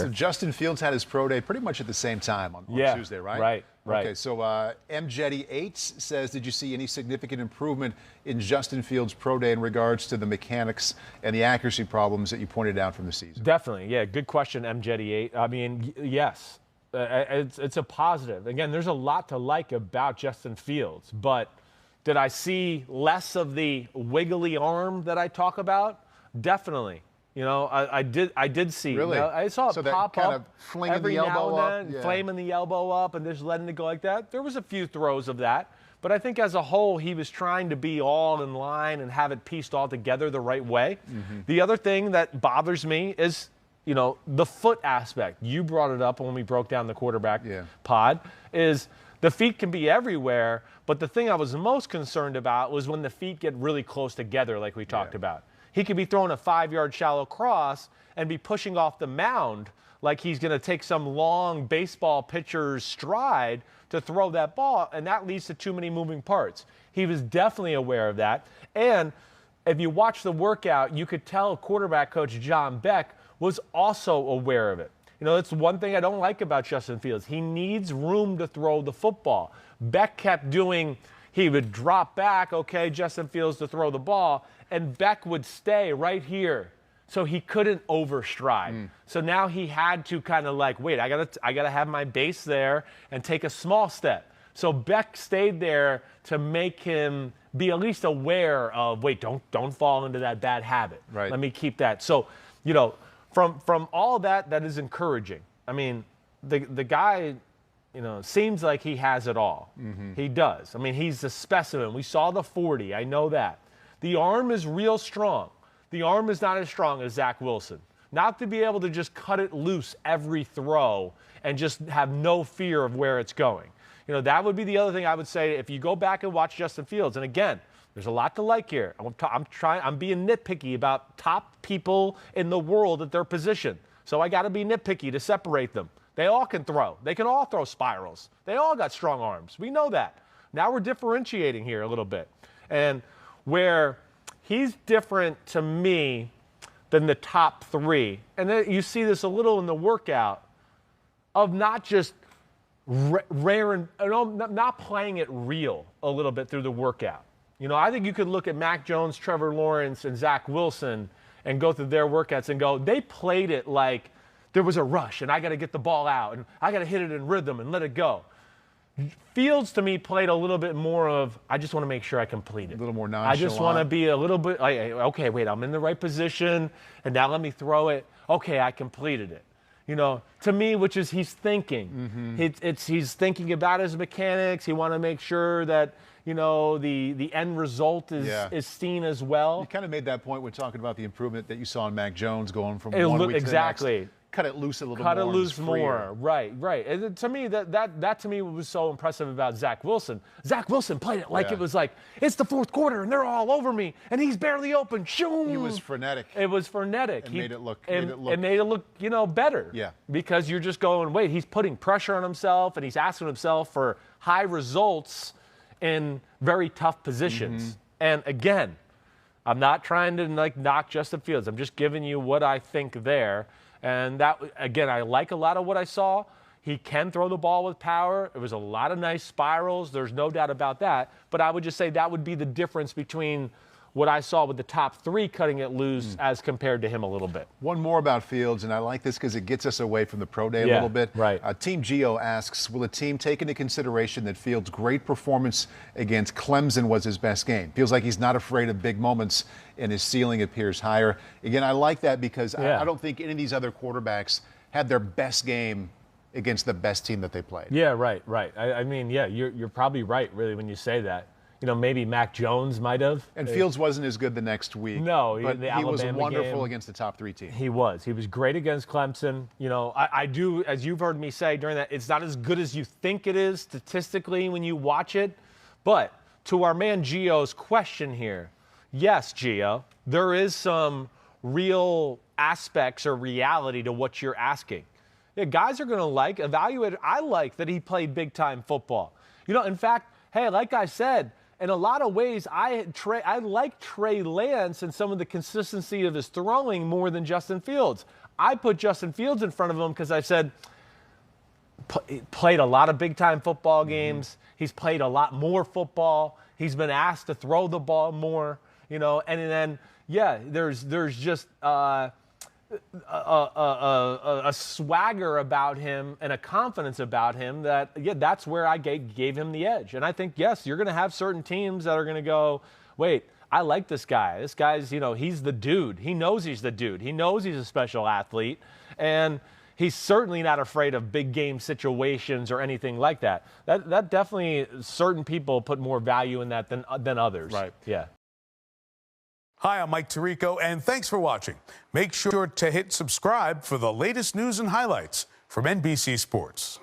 So Justin Fields had his pro day pretty much at the same time on Tuesday, right? Right. Okay, so MJetty8 says, did you see any significant improvement in Justin Fields' pro day in regards to the mechanics and the accuracy problems that you pointed out from the season? Definitely, yeah. Good question, MJetty8. I mean, yes, it's a positive. Again, there's a lot to like about Justin Fields, but did I see less of the wiggly arm that I talk about? Definitely. You know, I did see. Really? You know, I saw it pop kind up of flinging every the elbow now and then, up. Yeah. flaming the elbow up and just letting it go like that. There was a few throws of that, but I think as a whole, he was trying to be all in line and have it pieced all together the right way. Mm-hmm. The other thing that bothers me is, you know, the foot aspect. You brought it up when we broke down the quarterback pod, is the feet can be everywhere, but the thing I was most concerned about was when the feet get really close together like we talked about. He could be throwing a 5-yard shallow cross and be pushing off the mound like he's going to take some long baseball pitcher's stride to throw that ball, and that leads to too many moving parts. He was definitely aware of that. And if you watch the workout, you could tell quarterback coach John Beck was also aware of it. You know, that's one thing I don't like about Justin Fields. He needs room to throw the football. Beck kept doing, he would drop back, okay, Justin Fields to throw the ball, and Beck would stay right here. So he couldn't overstride. So now he had to kind of like, wait, I gotta have my base there and take a small step. So Beck stayed there to make him be at least aware of, wait, don't fall into that bad habit. Right. Let me keep that. So, you know, from all that is encouraging. I mean, the guy, you know, seems like he has it all. Mm-hmm. He does. I mean, he's a specimen. We saw the 40. I know that. The arm is real strong. The arm is not as strong as Zach Wilson. Not to be able to just cut it loose every throw and just have no fear of where it's going. You know, that would be the other thing I would say if you go back and watch Justin Fields. And again, there's a lot to like here. I'm being nitpicky about top people in the world at their position. So I got to be nitpicky to separate them. They all can throw. They can all throw spirals. They all got strong arms. We know that. Now we're differentiating here a little bit. And where he's different to me than the top three, and then you see this a little in the workout, of not just rare and not playing it real a little bit through the workout. You know, I think you could look at Mac Jones, Trevor Lawrence, and Zach Wilson and go through their workouts and go, they played it like there was a rush and I got to get the ball out and I got to hit it in rhythm and let it go. Fields, to me, played a little bit more of, I just want to make sure I complete it. A little more nonchalant. I just want to be a little bit, like, okay, wait, I'm in the right position, and now let me throw it. Okay, I completed it. You know, to me, which is he's thinking. Mm-hmm. He's thinking about his mechanics. He want to make sure that, you know, the end result is seen as well. You kind of made that point when talking about the improvement that you saw in Mac Jones going from 1 week to the next. Cut it loose a little more. Cut it loose more. Right. And to me, that to me was so impressive about Zach Wilson. Zach Wilson played it like it was like, it's the fourth quarter and they're all over me and he's barely open. Shoom. He was frenetic. It was frenetic. And made it look, you know, better. Yeah. Because you're just going, wait, he's putting pressure on himself and he's asking himself for high results in very tough positions. Mm-hmm. And again, I'm not trying to like knock Justin Fields. I'm just giving you what I think there. And that, again, I like a lot of what I saw. He can throw the ball with power. It was a lot of nice spirals. There's no doubt about that. But I would just say that would be the difference between what I saw with the top three cutting it loose as compared to him a little bit. One more about Fields, and I like this because it gets us away from the pro day a little bit. Right. Team Geo asks, will the team take into consideration that Fields' great performance against Clemson was his best game? Feels like he's not afraid of big moments, and his ceiling appears higher. Again, I like that because I don't think any of these other quarterbacks had their best game against the best team that they played. Yeah, right. I mean, you're probably right, really, when you say that. You know, maybe Mac Jones might have. And Fields wasn't as good the next week. No, but he was wonderful game, against the top three team. He was great against Clemson. You know, I do, as you've heard me say during that, it's not as good as you think it is statistically when you watch it. But to our man Gio's question here, yes, Gio, there is some real aspects or reality to what you're asking. Yeah, guys are going to evaluate it. I like that he played big-time football. You know, in fact, hey, like I said, in a lot of ways, I like Trey Lance and some of the consistency of his throwing more than Justin Fields. I put Justin Fields in front of him because I said, played a lot of big-time football games. He's played a lot more football. He's been asked to throw the ball more, and then, yeah, there's just a swagger about him and a confidence about him that, that's where I gave him the edge. And I think, yes, you're going to have certain teams that are going to go, wait, I like this guy. This guy's, he's the dude. He knows he's the dude. He knows he's a special athlete. And he's certainly not afraid of big game situations or anything like that. That definitely, certain people put more value in that than others. Right. Yeah. Hi, I'm Mike Tirico, and thanks for watching. Make sure to hit subscribe for the latest news and highlights from NBC Sports.